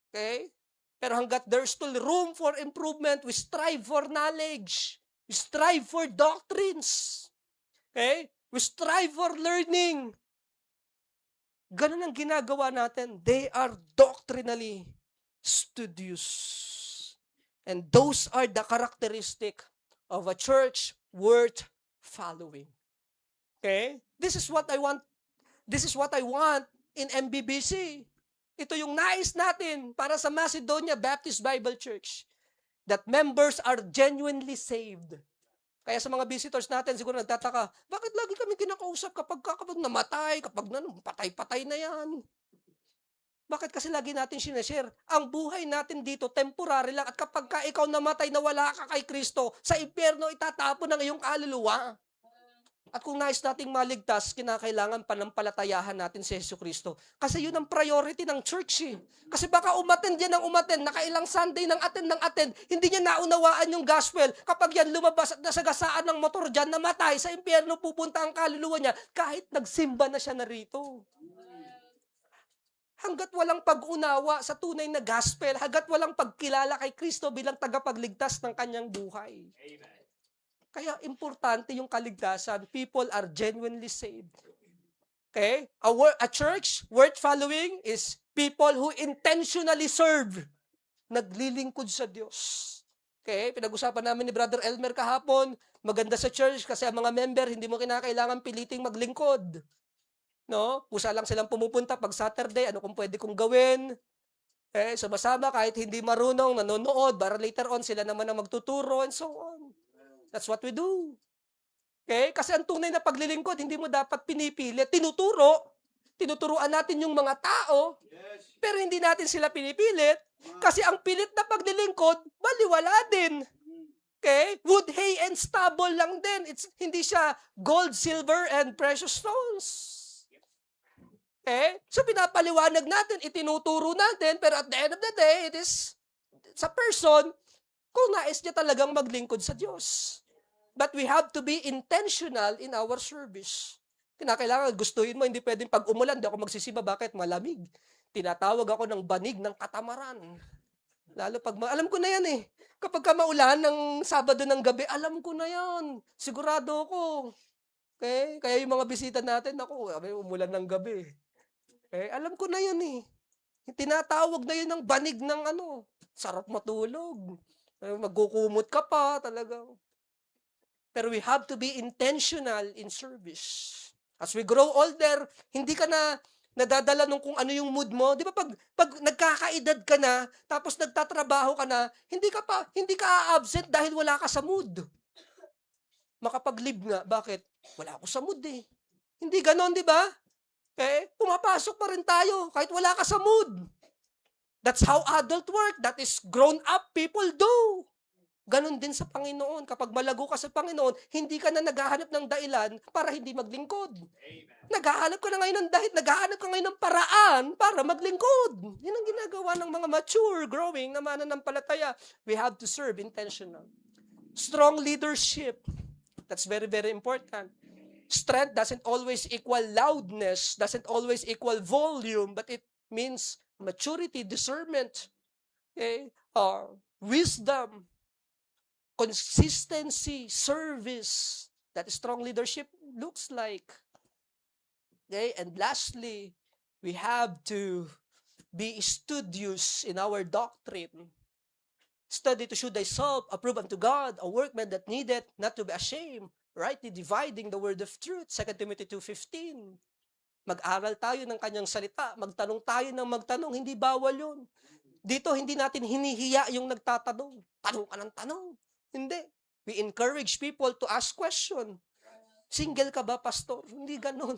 Okay? Pero hanggat there's still room for improvement, we strive for knowledge. We strive for doctrines. Okay? We strive for learning. Ganun ang ginagawa natin. They are doctrinally studious. And those are the characteristic of a church worth following. Okay? This is what I want. This is what I want in MBBC. Ito yung nais natin para sa Macedonia Baptist Bible Church. That members are genuinely saved. Kaya sa mga visitors natin, siguro nagtataka, bakit lagi kami kinakausap kapag namatay, kapag patay-patay na yan? Bakit kasi lagi natin sinashare? Ang buhay natin dito, temporary lang. At kapag ka ikaw namatay na wala ka kay Kristo, sa impyerno itatapon ang iyong kaluluwa. At kung nais nating maligtas, kinakailangan panampalatayahan natin si Jesucristo. Kasi yun ang priority ng church eh. Kasi baka umattend yan ng umattend, nakailang Sunday ng attend, hindi niya naunawaan yung gospel. Kapag yan lumabas at nasagasaan ng motor dyan, namatay, sa impyerno pupunta ang kaluluwa niya, kahit nagsimba na siya narito. Hanggat walang pag-unawa sa tunay na gospel, hanggat walang pagkilala kay Kristo bilang tagapagligtas ng kanyang buhay. Amen. Kaya importante yung kaligtasan. People are genuinely saved. Okay? A church worth following is people who intentionally serve. Naglilingkod sa Diyos. Okay? Pinag-usapan namin ni Brother Elmer kahapon, maganda sa church kasi ang mga member, hindi mo kinakailangan piliting maglingkod. No? Pusa lang silang pumupunta pag Saturday, ano kung pwede kong gawin. Okay? Sumasama kahit hindi marunong, nanonood, para later on sila naman ang magtuturo and so on. That's what we do. Okay? Kasi ang tunay na paglilingkod, hindi mo dapat pinipilit. Tinuturuan natin yung mga tao, pero hindi natin sila pinipilit. Kasi ang pilit na paglilingkod, baliwala din. Okay? Wood, hay, and stubble lang din. Hindi siya gold, silver, and precious stones. Okay? So pinapaliwanag natin, itinuturo natin, pero at the end of the day, it is sa person kung nais niya talagang maglingkod sa Diyos. But we have to be intentional in our service. Kinakailangan, gustuhin mo, hindi pwedeng pag umulan, di ako magsisiba, bakit? Malamig. Tinatawag ako ng banig ng katamaran. Lalo pag, alam ko na yan eh. Kapag ka maulan ng Sabado ng gabi, alam ko na yan. Sigurado ako. Okay? Kaya yung mga bisita natin, ako, umulan ng gabi. Okay? Alam ko na yan eh. Tinatawag na yun ng banig ng sarap matulog. Magkukumot ka pa, talagang. Pero we have to be intentional in service. As we grow older, hindi ka na nadadala nung kung ano yung mood mo. Di ba pag nagkakaedad ka na, tapos nagtatrabaho ka na, hindi ka a-absent dahil wala ka sa mood. Makapag-leave nga. Bakit? Wala ako sa mood eh. Hindi ganon, di ba? Pumapasok pa rin tayo kahit wala ka sa mood. That's how adult work. That is grown-up people do. Ganon din sa Panginoon. Kapag malago ka sa Panginoon, hindi ka na naghahanap ng dahilan para hindi maglingkod. Naghahanap ka na ngayon naghahanap ka ngayon ng paraan para maglingkod. Yan ang ginagawa ng mga mature, growing na mananampalataya. We have to serve intentional. Strong leadership. That's very, very important. Strength doesn't always equal loudness, doesn't always equal volume, but it means maturity, discernment, wisdom, consistency, service. That strong leadership looks like. And lastly, we have to be studious in our doctrine. Study to show thyself approved unto God, a workman that needeth not to be ashamed, rightly dividing the word of truth. 2 Timothy 2:15. Mag-aral tayo ng kanyang salita. Magtanong tayo ng magtanong. Hindi bawal yun. Dito, hindi natin hinihiya yung nagtatanong. Tanong ka ng tanong. Hindi. We encourage people to ask question. Single ka ba, pastor? Hindi ganon.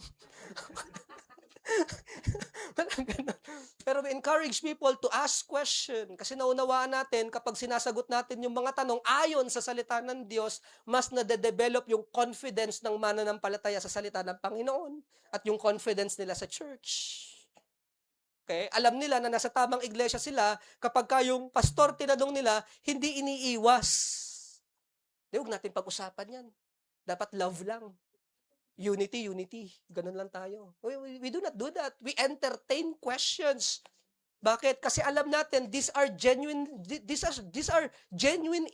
Walang ganon. Pero we encourage people to ask question. Kasi naunawaan natin, kapag sinasagot natin yung mga tanong ayon sa salita ng Diyos, mas nade-develop yung confidence ng mananampalataya sa salita ng Panginoon at yung confidence nila sa church. Okay? Alam nila na nasa tamang iglesia sila kapag yung pastor tinanong nila, hindi iniiwas. Huwag natin pag-usapan yan. Dapat love lang. Unity. Ganun lang tayo. We do not do that. We entertain questions. Bakit? Kasi alam natin, these are genuine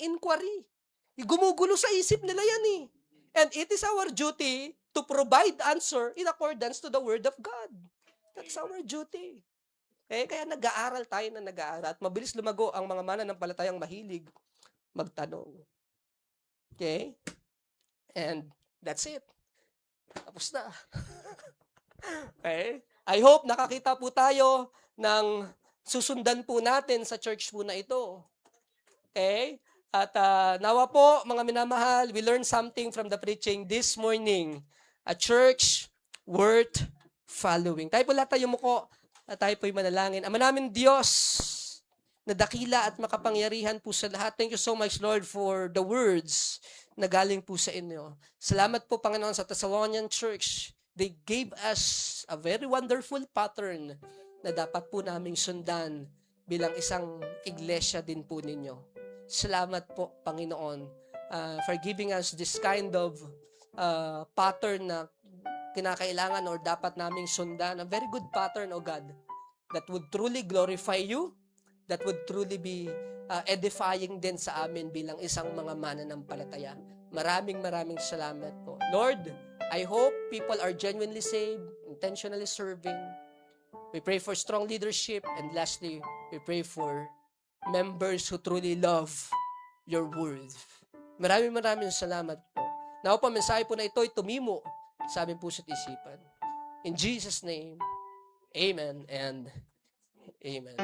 inquiry. Gumugulo sa isip nila yan eh. And it is our duty to provide answer in accordance to the Word of God. That's our duty. Kaya nag-aaral tayo na nag-aaral. At mabilis lumago ang mga mananampalatayang mahilig magtanong. Okay? And that's it. Tapos na. Okay? I hope nakakita po tayo ng susundan po natin sa church po na ito. Okay? At nawa po, mga minamahal, we learned something from the preaching this morning. A church worth following. Tayo po lahat tayo muko at tayo po'y manalangin. Ama namin Diyos, na dakila at makapangyarihan po sa lahat. Thank you so much, Lord, for the words na galing po sa inyo. Salamat po, Panginoon, sa Thessalonian Church. They gave us a very wonderful pattern na dapat po naming sundan bilang isang iglesia din po ninyo. Salamat po, Panginoon, for giving us this kind of pattern na kinakailangan or dapat naming sundan. A very good pattern, O God, that would truly glorify you, that would truly be edifying din sa amin bilang isang mga mananampalataya. Maraming salamat po. Lord, I hope people are genuinely saved, intentionally serving. We pray for strong leadership, and lastly, we pray for members who truly love your word. Maraming salamat po. Now po, mensahe po na ito ay tumimo sa aming puso't isipan. In Jesus' name, amen and amen.